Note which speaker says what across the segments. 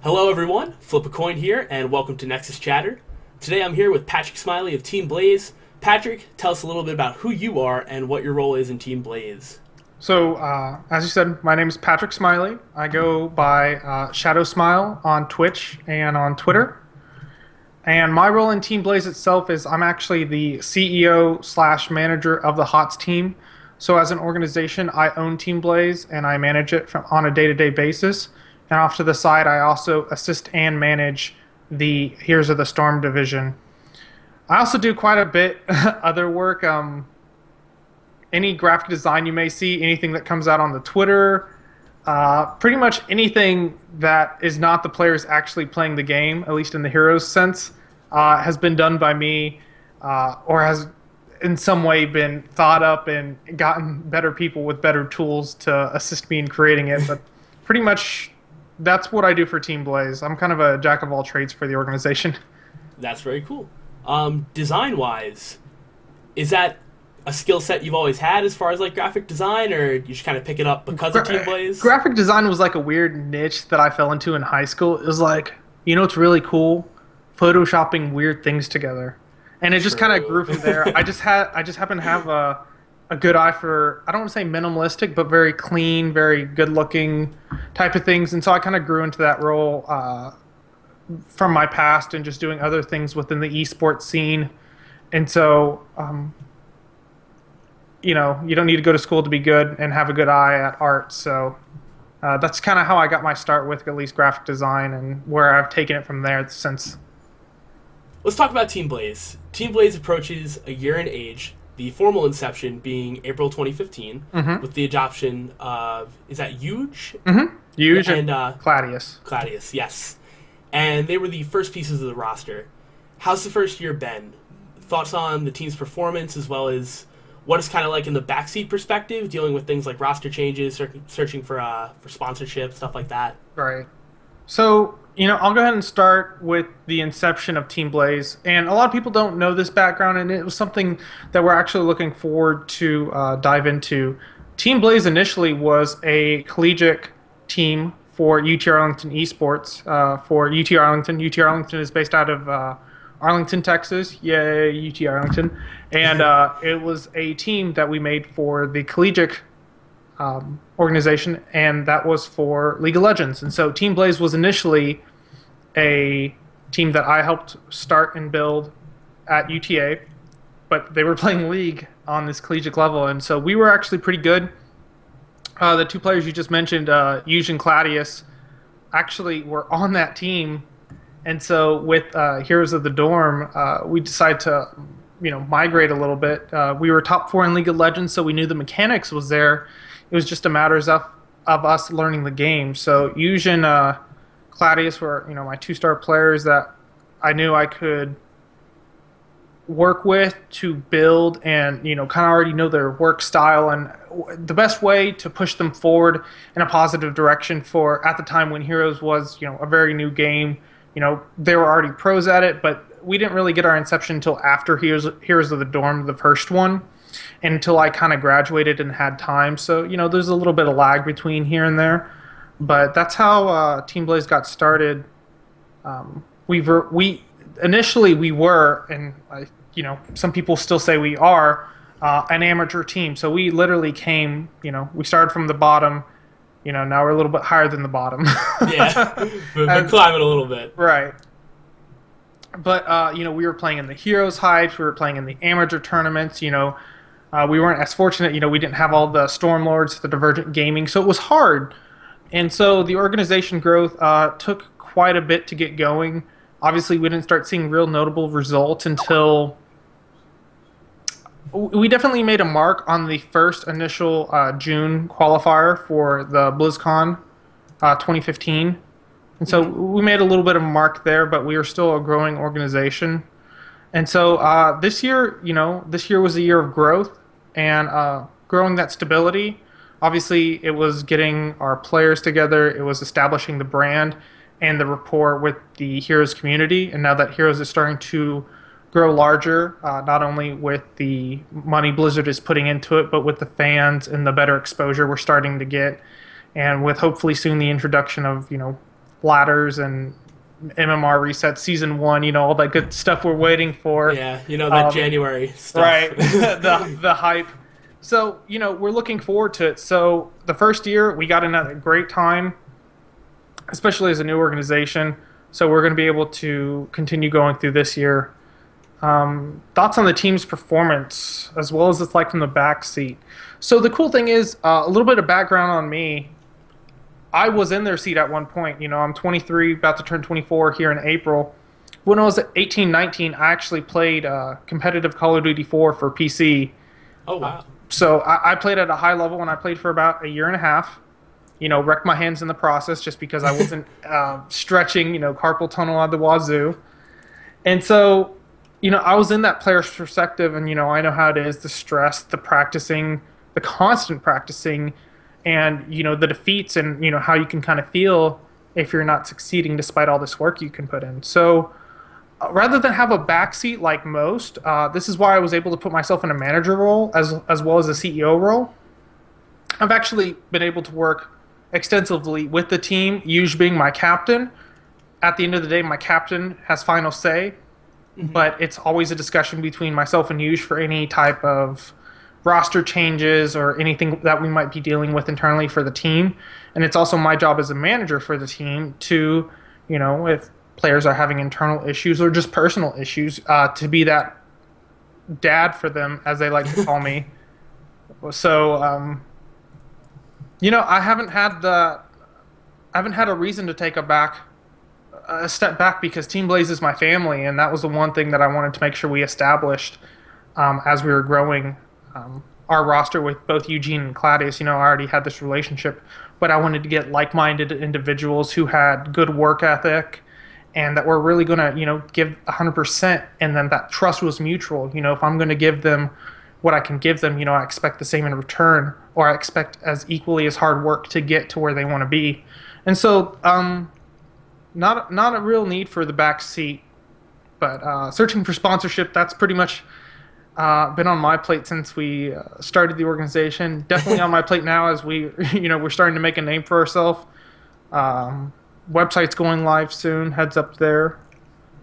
Speaker 1: Hello everyone, Flip a Coin here, and welcome to Nexus Chatter. Today I'm here with Patrick Smiley of Team Blaze. Patrick, tell us a little bit about who you are and what your role is in Team Blaze.
Speaker 2: So, as you said, my name is Patrick Smiley. I go by Shadowsmile on Twitch and on Twitter. And my role in Team Blaze itself is I'm actually the CEO slash manager of the HOTS team. So as an organization, I own Team Blaze and I manage it on a day-to-day basis. And off to the side, I also assist and manage the Heroes of the Storm division. I also do quite a bit other work. Any graphic design you may see, anything that comes out on the Twitter, pretty much anything that is not the players actually playing the game, at least in the Heroes sense, has been done by me or has in some way been thought up and gotten better people with better tools to assist me in creating it. But pretty much that's what I do for Team Blaze. I'm kind of a jack of all trades for the organization.
Speaker 1: That's very cool. Design-wise, is that a skill set you've always had as far as like graphic design, or you just kind of pick it up because of Team Blaze?
Speaker 2: Graphic design was like a weird niche that I fell into in high school. It was like, you know, it's really cool, photoshopping weird things together, and it just kind of grew from there. I just happen to have a good eye for, I don't want to say minimalistic, but very clean, very good-looking type of things, and so I kind of grew into that role from my past and just doing other things within the esports scene, and so. You know, you don't need to go to school to be good and have a good eye at art. So that's kind of how I got my start with at least graphic design and where I've taken it from there since.
Speaker 1: Let's talk about Team Blaze. Team Blaze approaches a year in age, the formal inception being April 2015, with the adoption of, is that Huge?
Speaker 2: Huge and Claudius.
Speaker 1: Claudius, yes. And they were the first pieces of the roster. How's the first year been? Thoughts on the team's performance as well as what it's kind of like in the backseat perspective, dealing with things like roster changes, searching for sponsorship, stuff like that.
Speaker 2: Right. So, you know, I'll go ahead and start with the inception of Team Blaze. And a lot of people don't know this background, and it was something that we're actually looking forward to dive into. Team Blaze initially was a collegiate team for UT Arlington Esports, for UT Arlington. UT Arlington is based out of Arlington, Texas. Yay, UT Arlington. And it was a team that we made for the collegiate organization, and that was for League of Legends. And so Team Blaze was initially a team that I helped start and build at UTA, but they were playing League on this collegiate level, and so we were actually pretty good. The two players you just mentioned, Huge and Claudius, actually were on that team. And so with Heroes of the Dorm, we decided to, you know, migrate a little bit. We were top 4 in League of Legends, so we knew the mechanics was there. It was just a matter of us learning the game. So Huge and Claudius were, you know, my 2-star players that I knew I could work with to build and, you know, kind of already know their work style and the best way to push them forward in a positive direction for, at the time when Heroes was, you know, a very new game. You know, they were already pros at it, but we didn't really get our inception until after Heroes of the Dorm, the first one, and until I kind of graduated and had time. So, you know, there's a little bit of lag between here and there. But that's how Team Blaze got started. Initially we were, and you know, some people still say we are, an amateur team. So we literally came, you know, we started from the bottom. You know, now we're a little bit higher than the bottom.
Speaker 1: Yeah, but climbing a little bit.
Speaker 2: Right. But, you know, we were playing in the Heroes Heights. We were playing in the amateur tournaments. You know, we weren't as fortunate. You know, we didn't have all the Stormlords, the Divergent Gaming. So it was hard. And so the organization growth took quite a bit to get going. Obviously, we didn't start seeing real notable results until we definitely made a mark on the first initial June qualifier for the BlizzCon 2015. And so we made a little bit of a mark there, but we were still a growing organization. And so this year, you know, this year was a year of growth and growing that stability. Obviously, it was getting our players together. It was establishing the brand and the rapport with the Heroes community. And now that Heroes is starting to grow larger, not only with the money Blizzard is putting into it, but with the fans and the better exposure we're starting to get, and with hopefully soon the introduction of, you know, ladders and MMR reset season 1, all that good stuff we're waiting for.
Speaker 1: Yeah, that January stuff.
Speaker 2: Right, the hype. So, we're looking forward to it. So the first year, we got in at a great time, especially as a new organization. So we're going to be able to continue going through this year. Thoughts on the team's performance, as well as it's like from the back seat. So the cool thing is, a little bit of background on me. I was in their seat at one point. I'm 23, about to turn 24 here in April. When I was 18, 19, I actually played competitive Call of Duty 4 for PC.
Speaker 1: Oh, wow.
Speaker 2: So I played at a high level, and I played for about a year and a half. Wrecked my hands in the process just because I wasn't stretching, carpal tunnel out the wazoo. And so, I was in that player's perspective, and, I know how it is, the stress, the practicing, the constant practicing, and, the defeats and, how you can kind of feel if you're not succeeding despite all this work you can put in. So rather than have a backseat like most, this is why I was able to put myself in a manager role as well as a CEO role. I've actually been able to work extensively with the team, Yuj being my captain. At the end of the day, my captain has final say, but it's always a discussion between myself and Yuj for any type of roster changes or anything that we might be dealing with internally for the team. And it's also my job as a manager for the team to, if players are having internal issues or just personal issues, to be that dad for them, as they like to call me. So, I haven't had a reason to take a step back because Team Blaze is my family, and that was the one thing that I wanted to make sure we established as we were growing our roster with both Eugene and Claudius. I already had this relationship, but I wanted to get like-minded individuals who had good work ethic and that were really going to, give 100%, and then that trust was mutual. If I'm going to give them what I can give them, I expect the same in return, or I expect as equally as hard work to get to where they want to be. And so, not a real need for the back seat, but searching for sponsorship, that's pretty much been on my plate since we started the organization. Definitely on my plate now as we're starting to make a name for ourselves. Website's going live soon. Heads up there.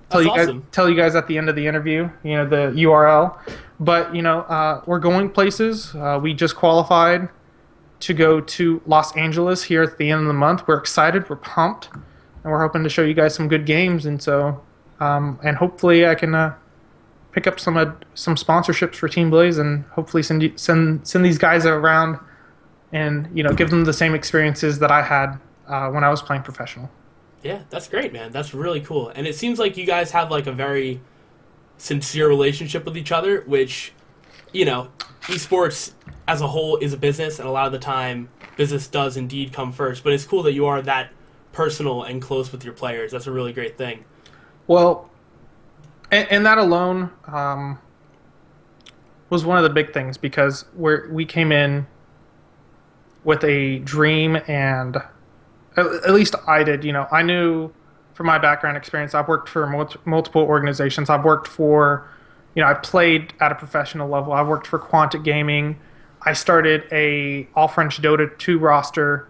Speaker 2: Tell you guys at the end of the interview, the URL. But, we're going places. We just qualified to go to Los Angeles here at the end of the month. We're excited. We're pumped. And we're hoping to show you guys some good games. And so, and hopefully I can pick up some sponsorships for Team Blaze and hopefully send these guys around and, give them the same experiences that I had when I was playing professional.
Speaker 1: Yeah, that's great, man. That's really cool. And it seems like you guys have like a very sincere relationship with each other, which, esports as a whole is a business, and a lot of the time business does indeed come first. But it's cool that you are that personal and close with your players. That's a really great thing.
Speaker 2: Well, and that alone was one of the big things, because we came in with a dream, and at least I did. I knew from my background experience, I've worked for multiple organizations. I've worked for, I played at a professional level. I've worked for Quantic Gaming. I started a all-French Dota 2 roster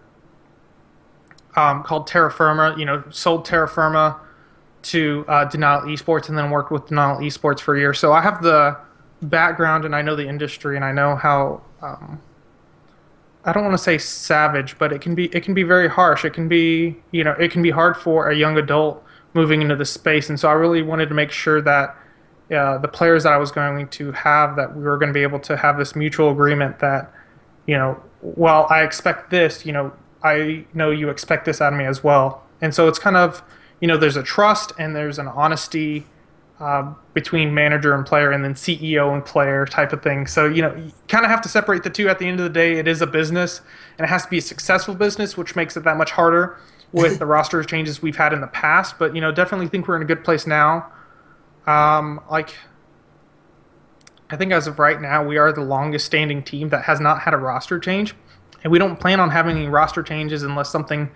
Speaker 2: called Terra Firma. Sold Terra Firma to Denial Esports, and then worked with Denial Esports for a year. So I have the background, and I know the industry, and I know how I don't want to say savage, but it can be very harsh. It can be hard for a young adult moving into the space. And so I really wanted to make sure that the players that I was going to have, that we were going to be able to have this mutual agreement that, well, I expect this, I know you expect this out of me as well. And so it's kind of, there's a trust and there's an honesty between manager and player, and then CEO and player type of thing. So, you kind of have to separate the two. At the end of the day, it is a business, and it has to be a successful business, which makes it that much harder with the roster changes we've had in the past. But, definitely think we're in a good place now. I think as of right now, we are the longest standing team that has not had a roster change, and we don't plan on having any roster changes unless something,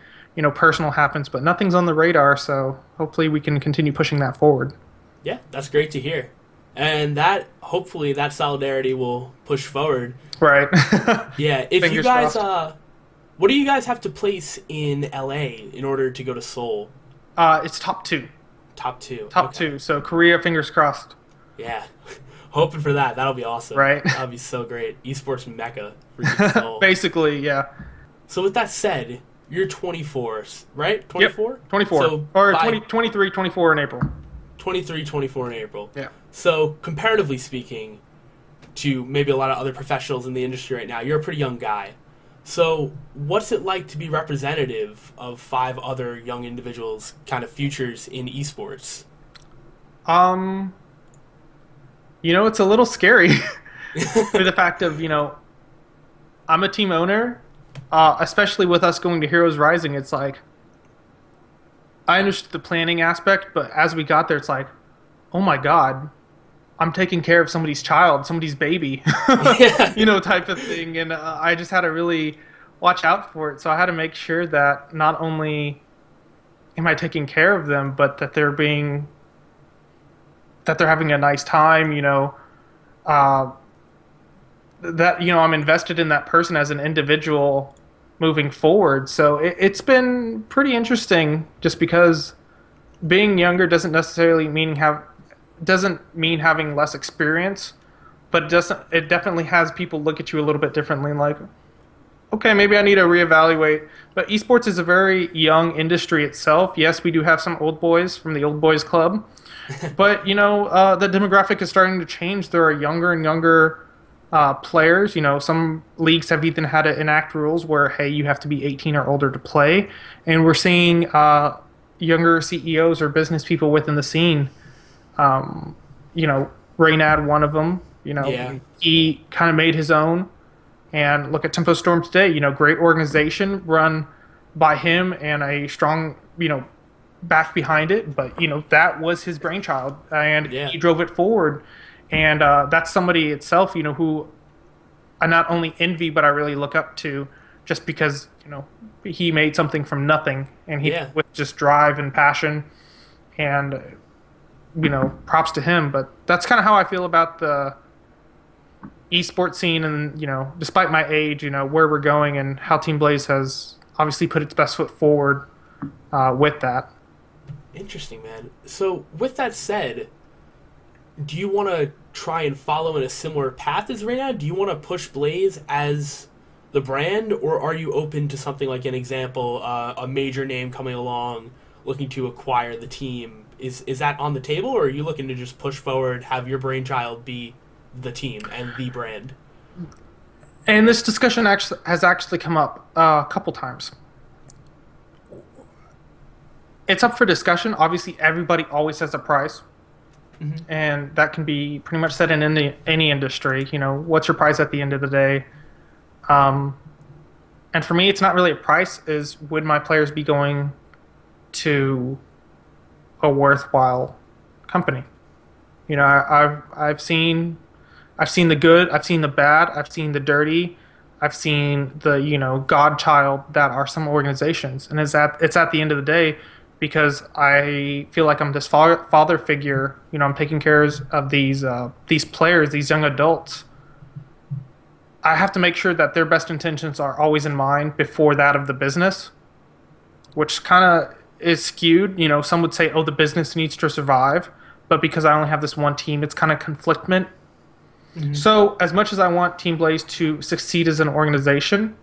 Speaker 2: personal happens, but nothing's on the radar. So hopefully we can continue pushing that forward.
Speaker 1: Yeah, that's great to hear. And hopefully that solidarity will push forward.
Speaker 2: Right.
Speaker 1: Yeah, if you guys What do you guys have to place in LA in order to go to Seoul?
Speaker 2: It's top two.
Speaker 1: Top two.
Speaker 2: Top
Speaker 1: Okay.
Speaker 2: two. So Korea, fingers crossed.
Speaker 1: Yeah. Hoping for that. That'll be awesome.
Speaker 2: Right.
Speaker 1: That'll be so great. Esports mecca for Seoul.
Speaker 2: Basically, yeah.
Speaker 1: So with that said, you're 24, right? 24?
Speaker 2: Yep, 24.
Speaker 1: So
Speaker 2: or 23, 24 in April.
Speaker 1: 23, 24 in April.
Speaker 2: Yeah.
Speaker 1: So comparatively speaking to maybe a lot of other professionals in the industry right now, you're a pretty young guy. So what's it like to be representative of 5 other young individuals' kind of futures in esports?
Speaker 2: It's a little scary for the fact of, I'm a team owner, especially with us going to Heroes Rising. It's like, I understood the planning aspect, but as we got there, it's like, oh my God, I'm taking care of somebody's child, somebody's baby, type of thing. And I just had to really watch out for it. So I had to make sure that not only am I taking care of them, but that they're having a nice time, that, I'm invested in that person as an individual moving forward. So it's been pretty interesting, just because being younger doesn't necessarily mean having less experience, but it definitely has people look at you a little bit differently, like, okay, maybe I need to reevaluate. But esports is a very young industry itself. Yes, we do have some old boys from the old boys club, but the demographic is starting to change. There are younger and younger players. Some leagues have even had to enact rules where, hey, you have to be 18 or older to play, and we're seeing younger CEOs or business people within the scene. Reynad, one of them. He kind of made his own. And look at Tempo Storm today. Great organization run by him and a strong, back behind it. But that was his brainchild, and he drove it forward. And that's somebody itself, who I not only envy, but I really look up to, just because he made something from nothing, and he with just drive and passion, and props to him. But that's kind of how I feel about the esports scene, and despite my age, where we're going and how Team Blaze has obviously put its best foot forward with that.
Speaker 1: Interesting, man. So with that said, do you want to try and follow in a similar path as Reynad? Do you want to push Blaze as the brand, or are you open to something like, an example, a major name coming along looking to acquire the team? Is that on the table, or are you looking to just push forward, have your brainchild be the team and the brand?
Speaker 2: And this discussion has actually come up a couple times. It's up for discussion. Obviously, everybody always has a price. Mm-hmm. And that can be pretty much set in any industry. What's your price at the end of the day? And for me, it's not really a price. Would my players be going to a worthwhile company? I've seen the good, I've seen the bad, I've seen the dirty, I've seen the godchild that are some organizations, and it's at the end of the day, because I feel like I'm this father figure. I'm taking care of these players, these young adults. I have to make sure that their best intentions are always in mind before that of the business, which kind of is skewed. Some would say, oh, the business needs to survive, but because I only have this one team, it's kind of conflictment. Mm-hmm. So as much as I want Team Blaze to succeed as an organization,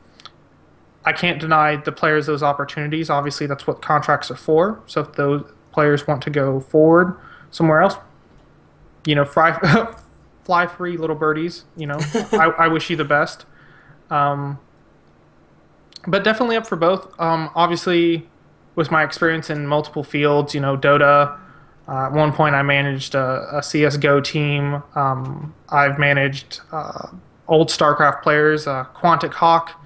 Speaker 2: I can't deny the players those opportunities. Obviously, that's what contracts are for. So if those players want to go forward somewhere else, fly free, little birdies. I wish you the best. But definitely up for both. Obviously, with my experience in multiple fields, Dota. At one point, I managed a CS:GO team. I've managed old StarCraft players, Quantic Hawk.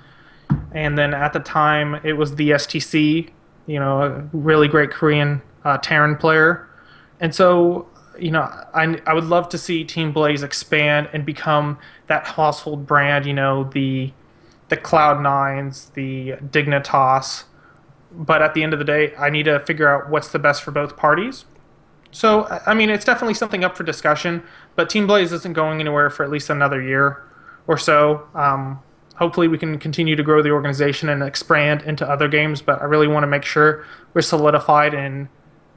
Speaker 2: And then at the time, it was the STC, a really great Korean Terran player. And so, I would love to see Team Blaze expand and become that household brand, the Cloud9s, the Dignitas. But at the end of the day, I need to figure out what's the best for both parties. So, it's definitely something up for discussion, but Team Blaze isn't going anywhere for at least another year or so. hopefully we can continue to grow the organization and expand into other games, but I really want to make sure we're solidified in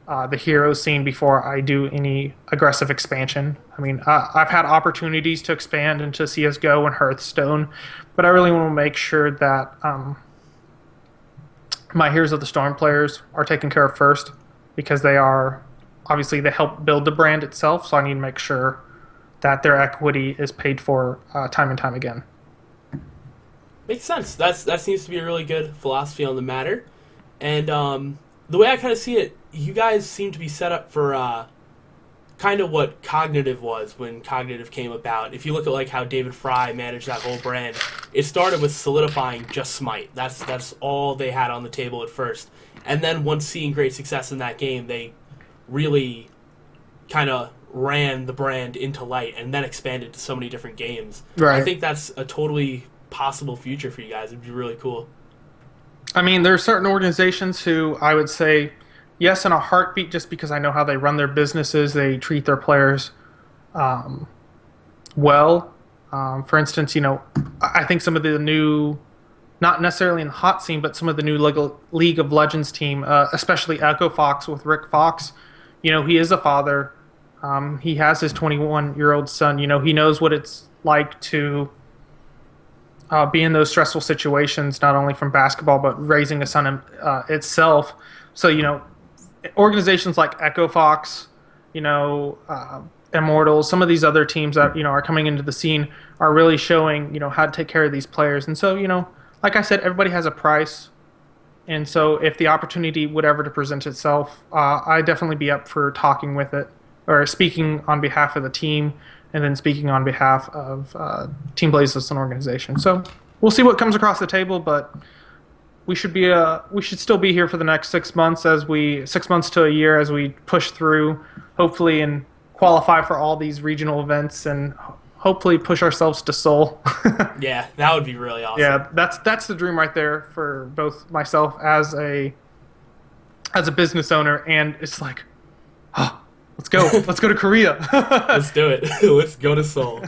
Speaker 2: the hero scene before I do any aggressive expansion. I mean, I've had opportunities to expand into CSGO and Hearthstone, but I really want to make sure that my Heroes of the Storm players are taken care of first, because they are, obviously, they help build the brand itself, so I need to make sure that their equity is paid for time and time again.
Speaker 1: Makes sense. That seems to be a really good philosophy on the matter. And the way I kind of see it, you guys seem to be set up for kind of what Cognitive was when Cognitive came about. If you look at like how David Fry managed that whole brand, it started with solidifying just Smite. That's all they had on the table at first. And then once seeing great success in that game, they really kind of ran the brand into light and then expanded to so many different games.
Speaker 2: Right.
Speaker 1: I think that's a totally possible future for you guys. It'd be really cool.
Speaker 2: I mean, there are certain organizations who I would say yes in a heartbeat, just because I know how they run their businesses. They treat their players well. For instance, I think some of the new, not necessarily in the hot scene, but some of the new League of Legends team, especially Echo Fox with Rick Fox, he is a father. He has his 21-year-old son. He knows what it's like to be in those stressful situations, not only from basketball, but raising a son itself. So, organizations like Echo Fox, Immortals, some of these other teams that, are coming into the scene are really showing, how to take care of these players. And so, like I said, everybody has a price. And so if the opportunity would ever to present itself, I'd definitely be up for talking with it, or speaking on behalf of the team, and then speaking on behalf of Team Blaze as an organization. So we'll see what comes across the table, but we should still be here for the next 6 months, 6 months to a year, as we push through, hopefully, and qualify for all these regional events, and hopefully push ourselves to Seoul.
Speaker 1: Yeah, that would be really awesome.
Speaker 2: Yeah, that's the dream right there for both myself as a business owner, and it's like, let's go to Korea.
Speaker 1: Let's do it. Let's go to Seoul.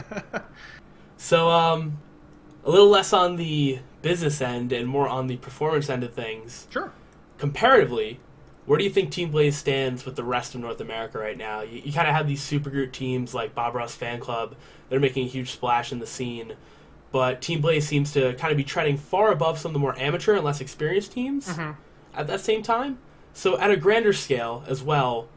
Speaker 1: So, a little less on the business end and more on the performance end of things.
Speaker 2: Sure.
Speaker 1: Comparatively, where do you think Team Blaze stands with the rest of North America right now? You kind of have these supergroup teams like Bob Ross Fan Club. They're making a huge splash in the scene. But Team Blaze seems to kind of be treading far above some of the more amateur and less experienced teams at that same time. So at a grander scale as well,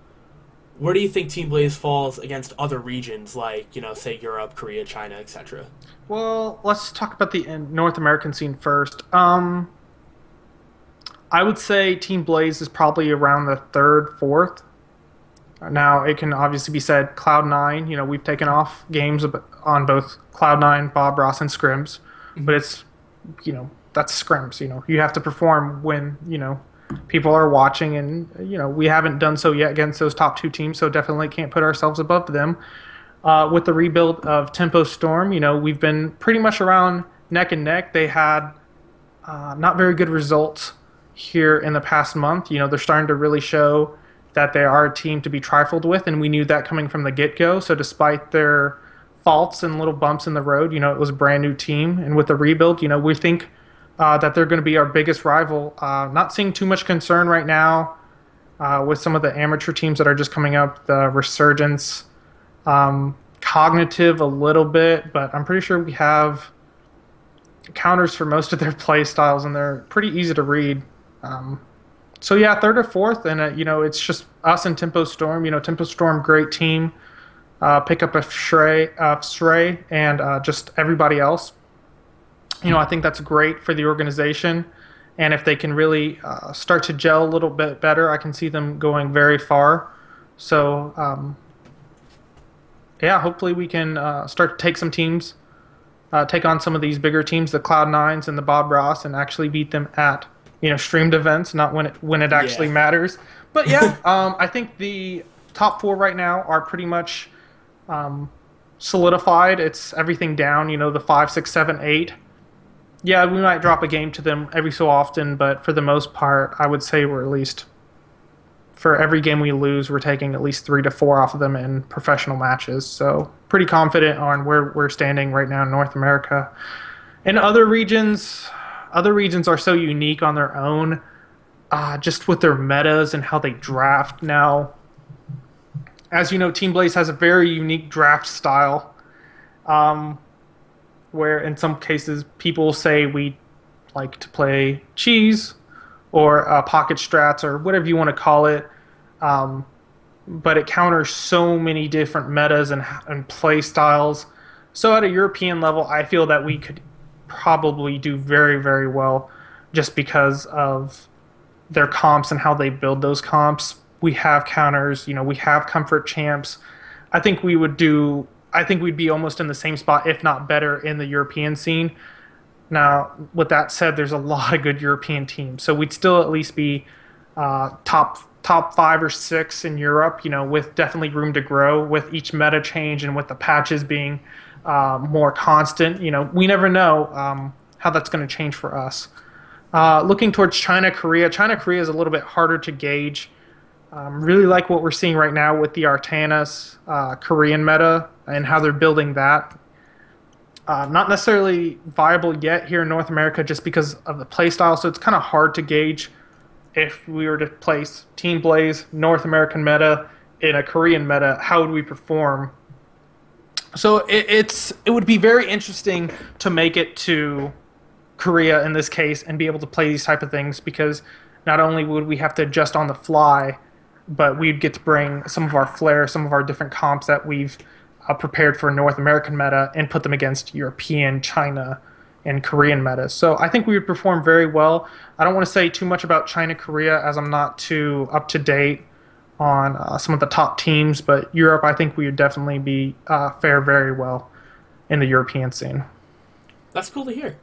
Speaker 1: where do you think Team Blaze falls against other regions like, say Europe, Korea, China, etc.?
Speaker 2: Well, let's talk about the North American scene first. I would say Team Blaze is probably around the third, fourth. Now, it can obviously be said Cloud9, we've taken off games on both Cloud9, Bob Ross, and Scrims. But it's, that's Scrims. You have to perform when, people are watching, and, we haven't done so yet against those top two teams, so definitely can't put ourselves above them. With the rebuild of Tempo Storm, we've been pretty much around neck and neck. They had not very good results here in the past month. They're starting to really show that they are a team to be trifled with, and we knew that coming from the get-go. So despite their faults and little bumps in the road, it was a brand new team. And with the rebuild, we think that they're going to be our biggest rival. Not seeing too much concern right now with some of the amateur teams that are just coming up, the Resurgence, Cognitive a little bit, but I'm pretty sure we have counters for most of their play styles, and they're pretty easy to read. So yeah, third or fourth, and it's just us and Tempo Storm. Tempo Storm, great team. Pick up a Stray, and just everybody else. I think that's great for the organization, and if they can really start to gel a little bit better, I can see them going very far. So yeah, hopefully we can start to take some teams, take on some of these bigger teams, the Cloud9s and the Bob Ross, and actually beat them at streamed events, not when it actually matters. But yeah, I think the top four right now are pretty much solidified. It's everything down, the 5, 6, 7, 8. Yeah, we might drop a game to them every so often, but for the most part, I would say we're at least, for every game we lose, we're taking at least 3 to 4 off of them in professional matches. So pretty confident on where we're standing right now in North America. And other regions are so unique on their own, just with their metas and how they draft. Now, as you know, Team Blaze has a very unique draft style, um, where in some cases people say we like to play cheese or pocket strats or whatever you want to call it. Um, but it counters so many different metas and play styles. So at a European level, I feel that we could probably do very, very well just because of their comps and how they build those comps. We have counters, we have comfort champs. I think we would do. I think we'd be almost in the same spot, if not better, in the European scene. Now, with that said, there's a lot of good European teams, so we'd still at least be top 5 or 6 in Europe. With definitely room to grow with each meta change and with the patches being more constant. We never know how that's going to change for us. Looking towards China, Korea. China, Korea is a little bit harder to gauge. Really like what we're seeing right now with the Artanas Korean meta and how they're building that. Not necessarily viable yet here in North America just because of the playstyle, so it's kind of hard to gauge if we were to place Team Blaze North American meta in a Korean meta, how would we perform? So it would be very interesting to make it to Korea in this case and be able to play these type of things, because not only would we have to adjust on the fly, but we'd get to bring some of our flair, some of our different comps that we've prepared for North American meta and put them against European, China, and Korean meta. So I think we would perform very well. I don't want to say too much about China, Korea, as I'm not too up to date on some of the top teams, but Europe, I think we would definitely fare very well in the European scene.
Speaker 1: That's cool to hear.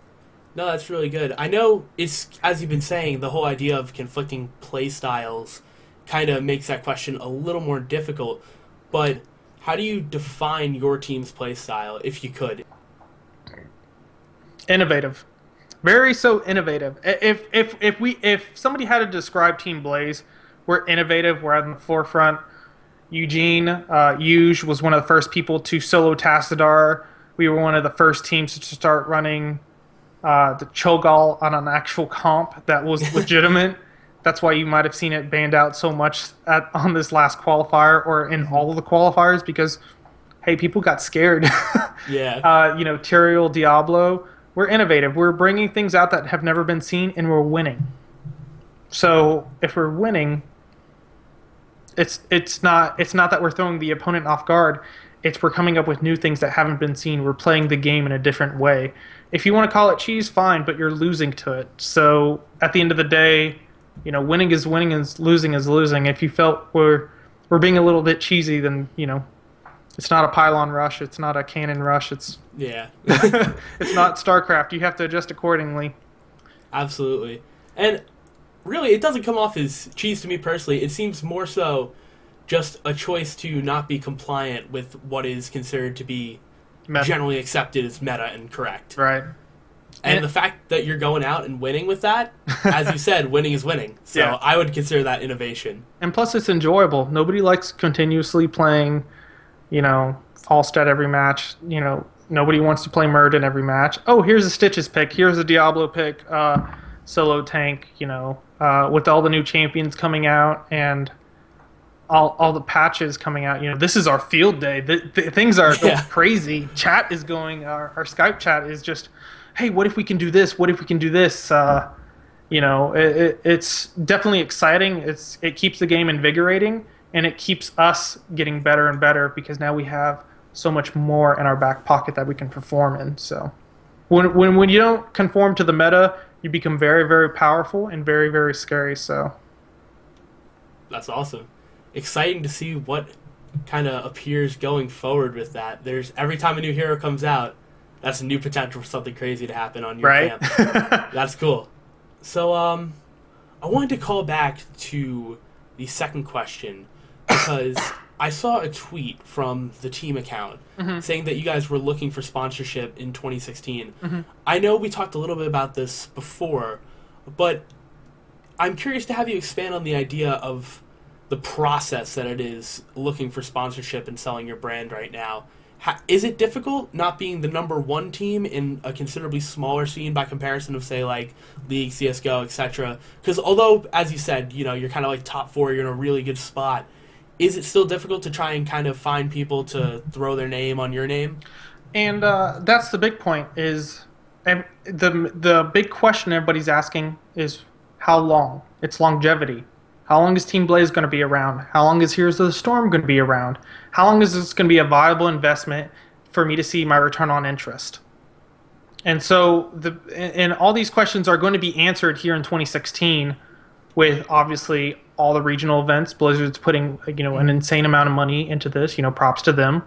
Speaker 1: No, that's really good. I know it's, as you've been saying, the whole idea of conflicting play styles kind of makes that question a little more difficult, but how do you define your team's play style, if you could?
Speaker 2: Innovative. Very so innovative. If somebody had to describe Team Blaze, we're innovative, we're at the forefront. Eugene, Euge was one of the first people to solo Tassadar. We were one of the first teams to start running the Cho'Gall on an actual comp that was legitimate. That's why you might have seen it banned out so much on this last qualifier or in all of the qualifiers, because, hey, people got scared.
Speaker 1: Yeah.
Speaker 2: Tyrael, Diablo, we're innovative. We're bringing things out that have never been seen, and we're winning. So if we're winning, it's not that we're throwing the opponent off guard. It's we're coming up with new things that haven't been seen. We're playing the game in a different way. If you want to call it cheese, fine, but you're losing to it. So at the end of the day, winning is winning and losing is losing. If you felt we're being a little bit cheesy, then it's not a pylon rush, it's not a cannon rush, it's it's not StarCraft. You have to adjust accordingly.
Speaker 1: Absolutely. And really, it doesn't come off as cheese to me personally. It seems more so just a choice to not be compliant with what is considered to be generally accepted as meta and correct.
Speaker 2: Right.
Speaker 1: And the fact that you're going out and winning with that, as you said, winning is winning. So yeah. I would consider that innovation.
Speaker 2: And plus, it's enjoyable. Nobody likes continuously playing, Falstad every match. Nobody wants to play Murden every match. Oh, here's a Stitches pick. Here's a Diablo pick. Solo tank, with all the new champions coming out and all the patches coming out. This is our field day. Things are going crazy. Chat is going, our Skype chat is just, hey, what if we can do this? What if we can do this? It's definitely exciting. It keeps the game invigorating, and it keeps us getting better and better because now we have so much more in our back pocket that we can perform in. So when you don't conform to the meta, you become very, very powerful and very, very scary. So
Speaker 1: that's awesome. Exciting to see what kind of appears going forward with that. There's every time a new hero comes out, that's a new potential for something crazy to happen on your camp. That's cool. So I wanted to call back to the second question because I saw a tweet from the team account saying that you guys were looking for sponsorship in 2016. I know we talked a little bit about this before, but I'm curious to have you expand on the idea of the process that it is looking for sponsorship and selling your brand right now. Is it difficult not being the number one team in a considerably smaller scene by comparison of, say, like League, CSGO, etc.? Because although, as you said, you're kind of like top four, you're in a really good spot, is it still difficult to try and kind of find people to throw their name on your name?
Speaker 2: And that's the big point is, and the big question everybody's asking is how long? It's longevity. How long is Team Blaze going to be around? How long is Heroes of the Storm going to be around? How long is this going to be a viable investment for me to see my return on interest? And so and all these questions are going to be answered here in 2016 with obviously all the regional events. Blizzard's putting an insane amount of money into this. Props to them.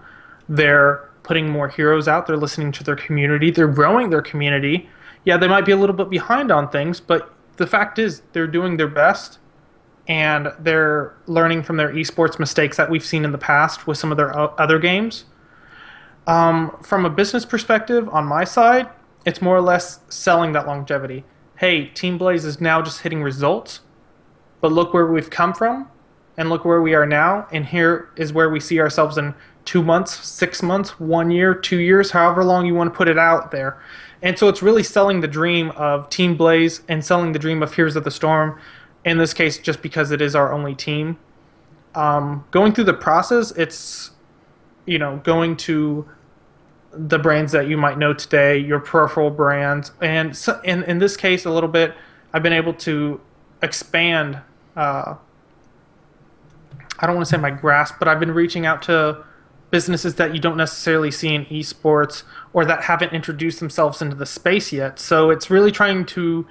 Speaker 2: They're putting more heroes out. They're listening to their community. They're growing their community. Yeah, they might be a little bit behind on things, but the fact is they're doing their best. And they're learning from their esports mistakes that we've seen in the past with some of their other games. From a business perspective, on my side, it's more or less selling that longevity. Hey, Team Blaze is now just hitting results, but look where we've come from, and look where we are now, and here is where we see ourselves in 2 months, 6 months, 1 year, 2 years, however long you want to put it out there. And so it's really selling the dream of Team Blaze and selling the dream of Heroes of the Storm, in this case, just because it is our only team. Going through the process, it's, going to the brands that you might know today, your peripheral brands. And so, in this case, a little bit, I've been able to expand, I don't want to say my grasp, but I've been reaching out to businesses that you don't necessarily see in esports or that haven't introduced themselves into the space yet. So it's really trying to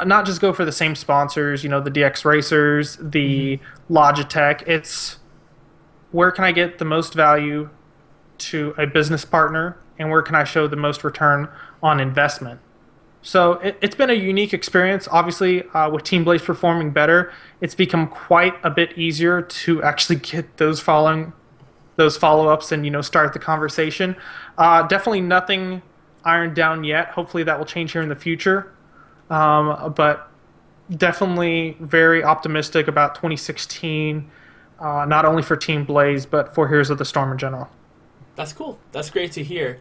Speaker 2: not just go for the same sponsors, the DX Racers, the Logitech. It's where can I get the most value to a business partner and where can I show the most return on investment. So it's been a unique experience. Obviously, with Team Blaze performing better, it's become quite a bit easier to actually get those follow-ups and start the conversation. Definitely nothing ironed down yet. Hopefully that will change here in the future. But definitely very optimistic about 2016, not only for Team Blaze, but for Heroes of the Storm in general.
Speaker 1: That's cool. That's great to hear.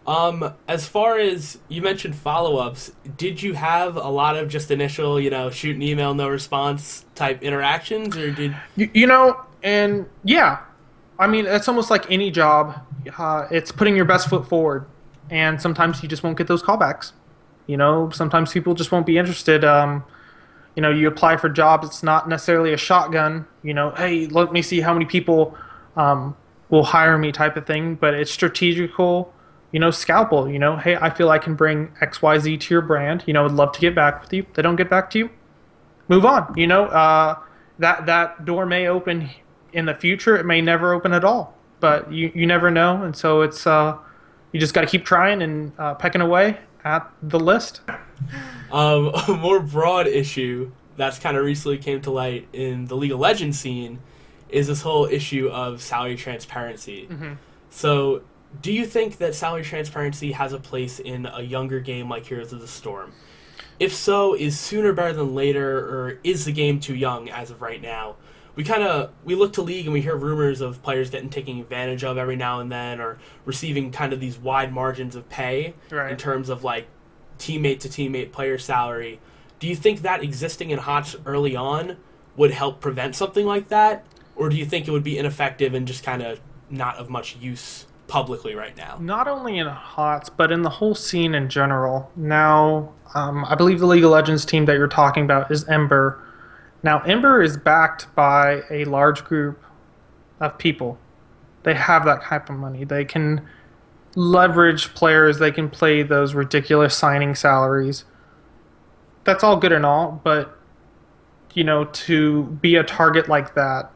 Speaker 1: As far as you mentioned follow-ups, did you have a lot of just initial, shoot an email, no response type interactions, or did...
Speaker 2: And yeah, I mean, it's almost like any job. It's putting your best foot forward, and sometimes you just won't get those callbacks. Sometimes people just won't be interested. You apply for jobs. It's not necessarily a shotgun. Hey, let me see how many people will hire me type of thing. But it's strategical, scalpel. Hey, I feel I can bring XYZ to your brand. Would love to get back with you. If they don't get back to you, move on. That door may open in the future. It may never open at all. But you never know. And so it's you just got to keep trying and pecking away at the list.
Speaker 1: A more broad issue that's kind of recently came to light in the League of Legends scene is this whole issue of salary transparency. Mm-hmm. So do you think that salary transparency has a place in a younger game like Heroes of the Storm? If so, is sooner better than later, or is the game too young as of right now? We look to League and we hear rumors of players taking advantage of every now and then, or receiving kind of these wide margins of pay in terms of like teammate to teammate player salary. Do you think that existing in HOTS early on would help prevent something like that, or do you think it would be ineffective and just kind of not of much use publicly right now?
Speaker 2: Not only in HOTS, but in the whole scene in general. Now, I believe the League of Legends team that you're talking about is Ember. Now, Ember is backed by a large group of people. They have that type of money. They can leverage players. They can play those ridiculous signing salaries. That's all good and all, but, to be a target like that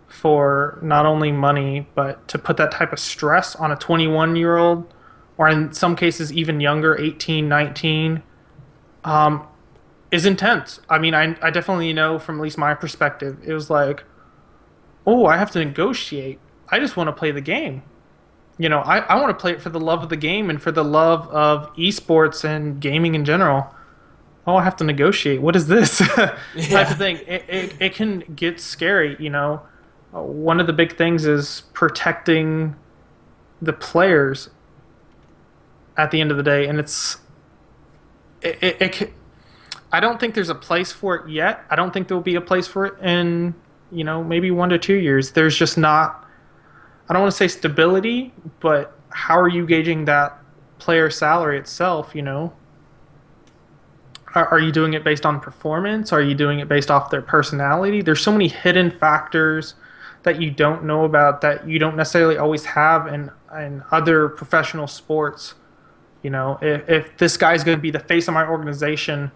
Speaker 2: for not only money, but to put that type of stress on a 21-year-old, or in some cases even younger, 18, 19, is intense. I mean, I definitely know from at least my perspective, it was like, oh, I have to negotiate. I just want to play the game. I want to play it for the love of the game and for the love of esports and gaming in general. Oh, I have to negotiate. What is this? Type of thing. It can get scary, One of the big things is protecting the players at the end of the day, and I don't think there's a place for it yet. I don't think there'll be a place for it in, maybe 1 to 2 years. There's just not, I don't want to say stability, but how are you gauging that player salary itself, Are you doing it based on performance? Are you doing it based off their personality? There's so many hidden factors that you don't know about, that you don't necessarily always have in other professional sports. If this guy's going to be the face of my organization,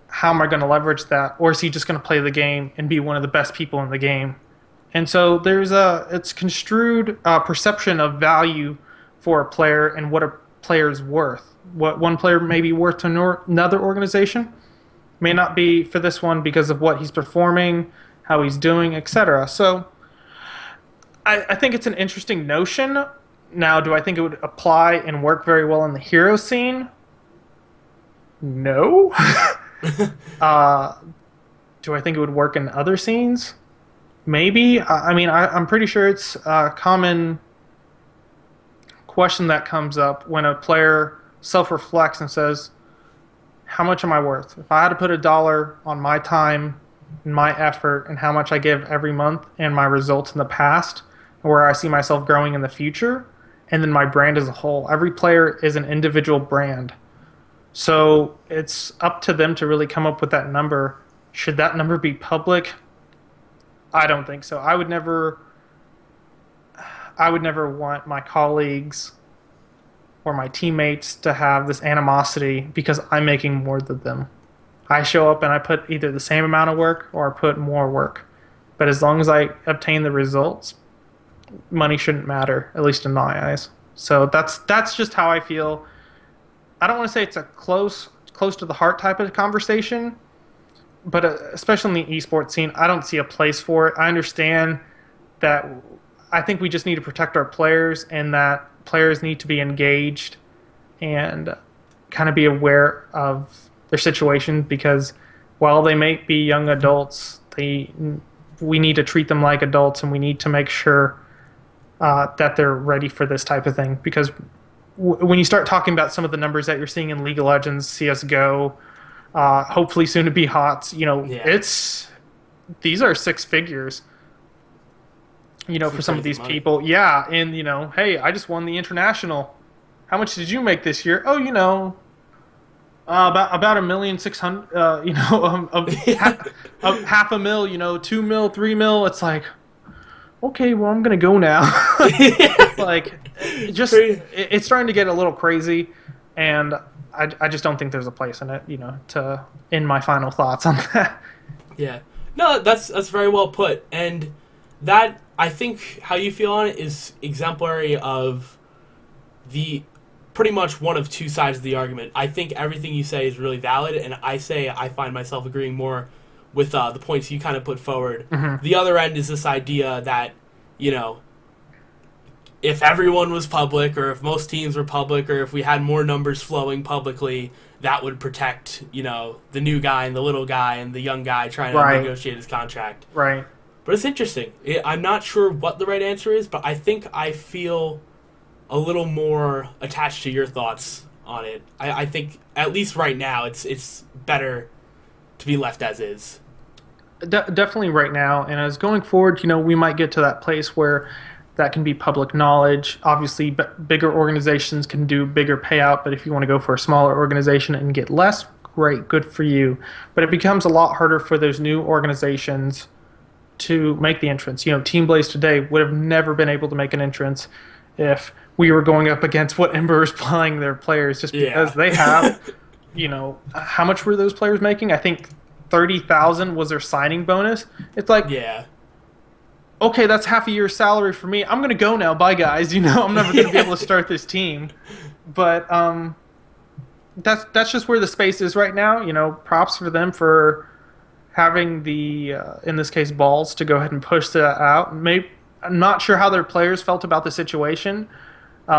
Speaker 2: how am I going to leverage that? Or is he just going to play the game and be one of the best people in the game? And so it's construed perception of value for a player and what a player's worth. What one player may be worth to another organization may not be for this one because of what he's performing, how he's doing, etc. So I think it's an interesting notion. Now, do I think it would apply and work very well in the hero scene? No. Do I think it would work in other scenes? Maybe. I'm pretty sure it's a common question that comes up when a player self-reflects and says, how much am I worth? If I had to put $1 on my time and my effort and how much I give every month and my results in the past, where I see myself growing in the future, and then my brand as a whole. Every player is an individual brand. So it's up to them to really come up with that number. Should that number be public? I don't think so. I would never want my colleagues or my teammates to have this animosity because I'm making more than them. I show up and I put either the same amount of work or I put more work. But as long as I obtain the results, money shouldn't matter, at least in my eyes. So that's just how I feel. I don't want to say it's a close to the heart type of conversation, but especially in the esports scene, I don't see a place for it. I understand that. I think we just need to protect our players, and that players need to be engaged and kind of be aware of their situation, because while they may be young adults, we need to treat them like adults, and we need to make sure that they're ready for this type of thing. Because when you start talking about some of the numbers that you're seeing in League of Legends, CSGO, hopefully soon to be HOTS, these are six figures. For some of these people. Yeah, and, hey, I just won the international. How much did you make this year? Oh, about $1,600,000, half a mil, 2 mil, 3 mil. It's like, okay, well, I'm going to go now. It's like, it's starting to get a little crazy, and I just don't think there's a place in it, to end my final thoughts on that.
Speaker 1: Yeah. No, that's very well put. And that, I think how you feel on it is exemplary of the pretty much one of two sides of the argument. I think everything you say is really valid, and I find myself agreeing more with the points you kind of put forward. Mm-hmm. The other end is this idea that, if everyone was public, or if most teams were public, or if we had more numbers flowing publicly, that would protect, the new guy and the little guy and the young guy trying to negotiate his contract.
Speaker 2: Right.
Speaker 1: But it's interesting. I'm not sure what the right answer is, but I think I feel a little more attached to your thoughts on it. I think, at least right now, it's better to be left as is.
Speaker 2: Definitely right now. And as going forward, we might get to that place where that can be public knowledge. Obviously, bigger organizations can do bigger payout, but if you want to go for a smaller organization and get less, great, good for you. But it becomes a lot harder for those new organizations to make the entrance. Team Blaze today would have never been able to make an entrance if we were going up against what Ember is playing their players, just because they have, how much were those players making? I think 30,000 was their signing bonus. It's like, okay, that's half a year's salary for me. I'm going to go now. Bye, guys. I'm never going to be able to start this team. But that's just where the space is right now. Props for them for having the, in this case, balls to go ahead and push that out. I'm not sure how their players felt about the situation.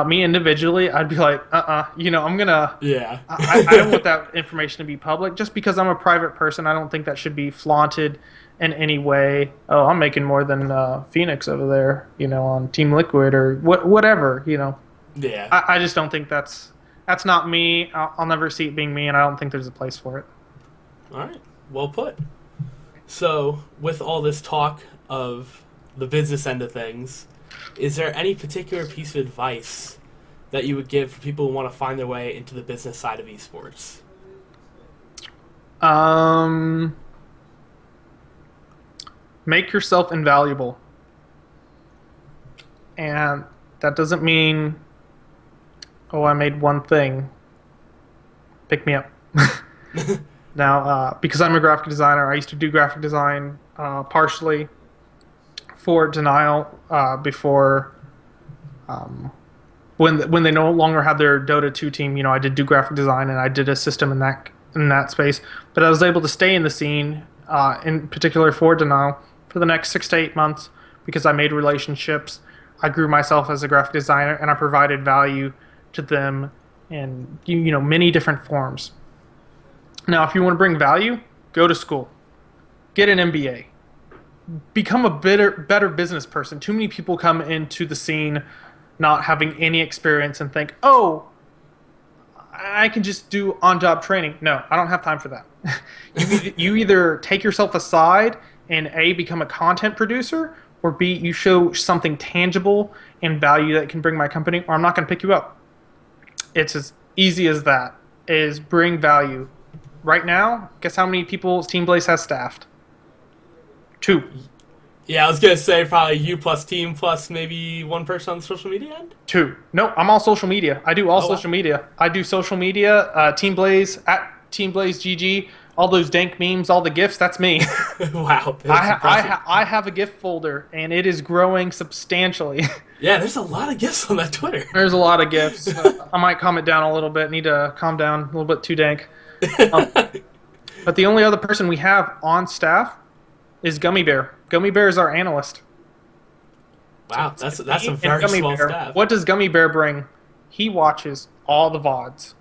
Speaker 2: Me individually, I'd be like, I'm gonna.
Speaker 1: Yeah.
Speaker 2: I don't want that information to be public. Just because I'm a private person, I don't think that should be flaunted in any way. Oh, I'm making more than Phoenix over there, on Team Liquid or whatever,
Speaker 1: Yeah.
Speaker 2: I just don't think that's not me. I'll never see it being me, and I don't think there's a place for it.
Speaker 1: All right. Well put. So, with all this talk of the business end of things, is there any particular piece of advice that you would give for people who want to find their way into the business side of esports?
Speaker 2: Make yourself invaluable. And that doesn't mean, oh, I made one thing. Pick me up. Now, because I'm a graphic designer, I used to do graphic design partially for Denial before when they no longer had their Dota 2 team. I did do graphic design and I did a system in that space. But I was able to stay in the scene, in particular for Denial, for the next 6 to 8 months because I made relationships. I grew myself as a graphic designer and I provided value to them in many different forms. Now, if you want to bring value, go to school. Get an MBA. Become a better business person. Too many people come into the scene not having any experience and think, oh, I can just do on-job training. No, I don't have time for that. You either take yourself aside and A, become a content producer, or B, you show something tangible and value that can bring my company, or I'm not going to pick you up. It's as easy as that, is bring value. Right now, guess how many people Team Blaze has staffed? 2.
Speaker 1: Yeah, I was going to say probably you plus team plus maybe one person on the social media end?
Speaker 2: 2. No, I'm all social media. I do all social media. I do social media, Team Blaze, at Team Blaze GG, all those dank memes, all the GIFs, that's me.
Speaker 1: Wow.
Speaker 2: I have a GIF folder, and it is growing substantially.
Speaker 1: Yeah, there's a lot of GIFs on that Twitter.
Speaker 2: There's a lot of GIFs. I might calm it down a little bit. Need to calm down. A little bit too dank. But the only other person we have on staff is Gummy Bear. Gummy Bear is our analyst.
Speaker 1: Wow, that's a very small staff.
Speaker 2: What does Gummy Bear bring? He watches all the VODs.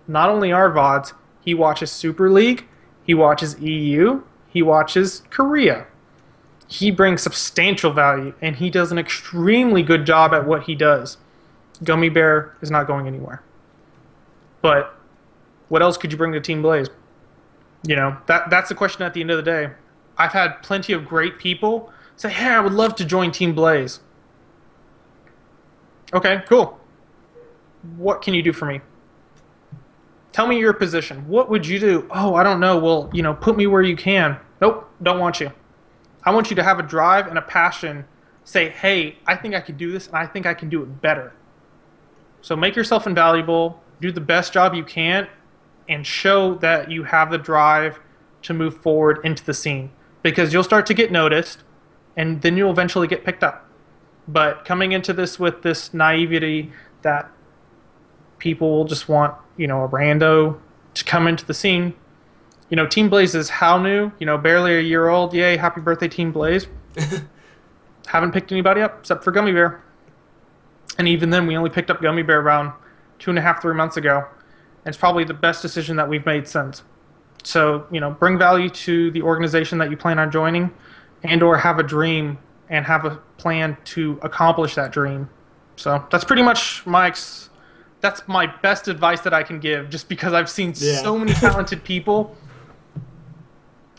Speaker 2: Not only our VODs, he watches Super League, he watches EU, he watches Korea. He brings substantial value, and he does an extremely good job at what he does. Gummy Bear is not going anywhere. But what else could you bring to Team Blaze? That's the question at the end of the day. I've had plenty of great people say, hey, I would love to join Team Blaze. Okay, cool. What can you do for me? Tell me your position. What would you do? Oh, I don't know. Well, put me where you can. Nope, don't want you. I want you to have a drive and a passion. Say, hey, I think I can do this, and I think I can do it better. So make yourself invaluable. Do the best job you can, and show that you have the drive to move forward into the scene. Because you'll start to get noticed, and then you'll eventually get picked up. But coming into this with this naivety that people will just want, a rando to come into the scene. Team Blaze is how new? Barely a year old. Yay, happy birthday, Team Blaze. Haven't picked anybody up except for Gummy Bear. And even then, we only picked up Gummy Bear around 2.5, 3 months ago. And it's probably the best decision that we've made since. So, bring value to the organization that you plan on joining, and or have a dream and have a plan to accomplish that dream. So that's pretty much that's my best advice that I can give, just because I've seen so many talented people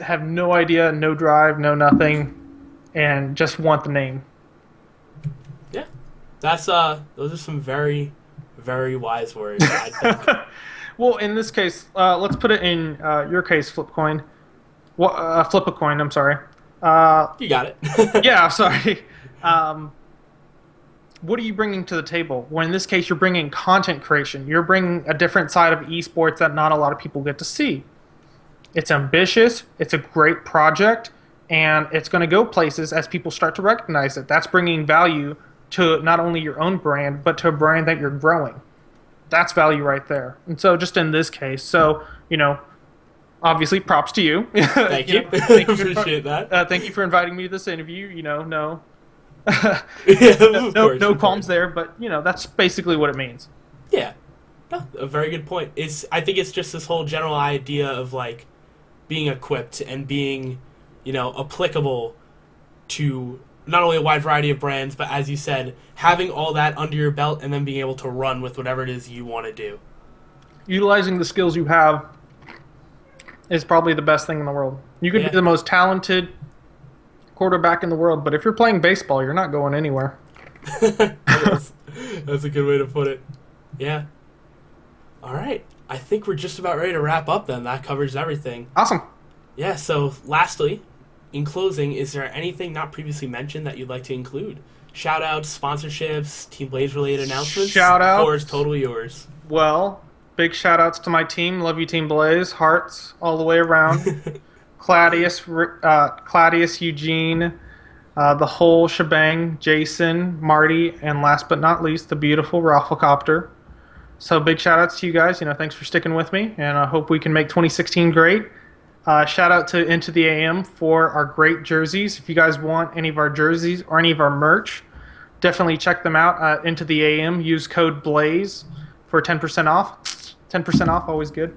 Speaker 2: have no idea, no drive, no nothing, and just want the name.
Speaker 1: Yeah. Those are some very, very wise words, I think.
Speaker 2: Well, in this case, let's put it in your case, Flipcoin. Flip a coin, I'm sorry.
Speaker 1: You got it.
Speaker 2: Yeah, sorry. What are you bringing to the table? Well, in this case, you're bringing content creation. You're bringing a different side of esports that not a lot of people get to see. It's ambitious, it's a great project, and it's going to go places as people start to recognize it. That's bringing value to not only your own brand, but to a brand that you're growing. That's value right there. And so just in this case, obviously props to you.
Speaker 1: Thank you. Appreciate that.
Speaker 2: Thank you for inviting me to this interview.
Speaker 1: Yeah, of
Speaker 2: no
Speaker 1: course,
Speaker 2: no
Speaker 1: of
Speaker 2: qualms
Speaker 1: course.
Speaker 2: there, but that's basically what it means.
Speaker 1: Yeah, no, a very good point. I think it's just this whole general idea of like being equipped and being, applicable to not only a wide variety of brands, but as you said, having all that under your belt and then being able to run with whatever it is you want to do.
Speaker 2: Utilizing the skills you have is probably the best thing in the world. You could be the most talented quarterback in the world, but if you're playing baseball, you're not going anywhere.
Speaker 1: That's a good way to put it. Yeah. All right. I think we're just about ready to wrap up then. That covers everything.
Speaker 2: Awesome.
Speaker 1: Yeah, so lastly, in closing, is there anything not previously mentioned that you'd like to include? Shout-outs, sponsorships, Team Blaze-related announcements?
Speaker 2: Shout-outs?
Speaker 1: The floor is totally yours.
Speaker 2: Well, big shout-outs to my team. Love you, Team Blaze. Hearts all the way around. Claudius, Eugene, the whole shebang, Jason, Marty, and last but not least, the beautiful Rafflecopter. So big shout-outs to you guys. Thanks for sticking with me, and I hope we can make 2016 great. Shout out to Into the AM for our great jerseys. If you guys want any of our jerseys or any of our merch, definitely check them out at Into the AM. Use code BLAZE for 10% off. 10% off, always good.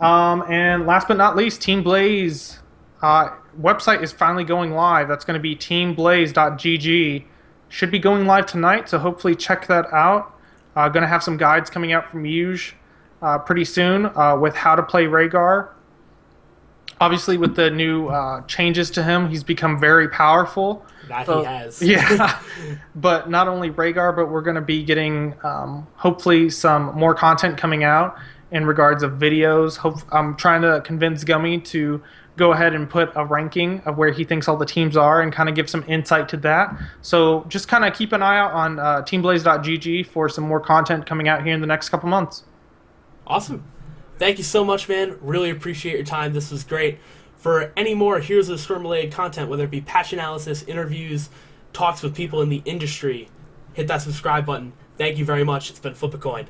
Speaker 2: And last but not least, Team Blaze website is finally going live. That's going to be teamblaze.gg. Should be going live tonight, so hopefully check that out. Going to have some guides coming out from Yuge pretty soon with how to play Rhaegar. Obviously, with the new changes to him, he's become very powerful.
Speaker 1: That he has.
Speaker 2: Yeah. But not only Rhaegar, but we're going to be getting, hopefully, some more content coming out in regards of videos. I'm trying to convince Gummy to go ahead and put a ranking of where he thinks all the teams are and kind of give some insight to that. So just kind of keep an eye out on teamblaze.gg for some more content coming out here in the next couple months.
Speaker 1: Awesome. Thank you so much, man. Really appreciate your time. This was great. For any more Heroes of the Storm-related content, whether it be patch analysis, interviews, talks with people in the industry, hit that subscribe button. Thank you very much. It's been Flip a Coin.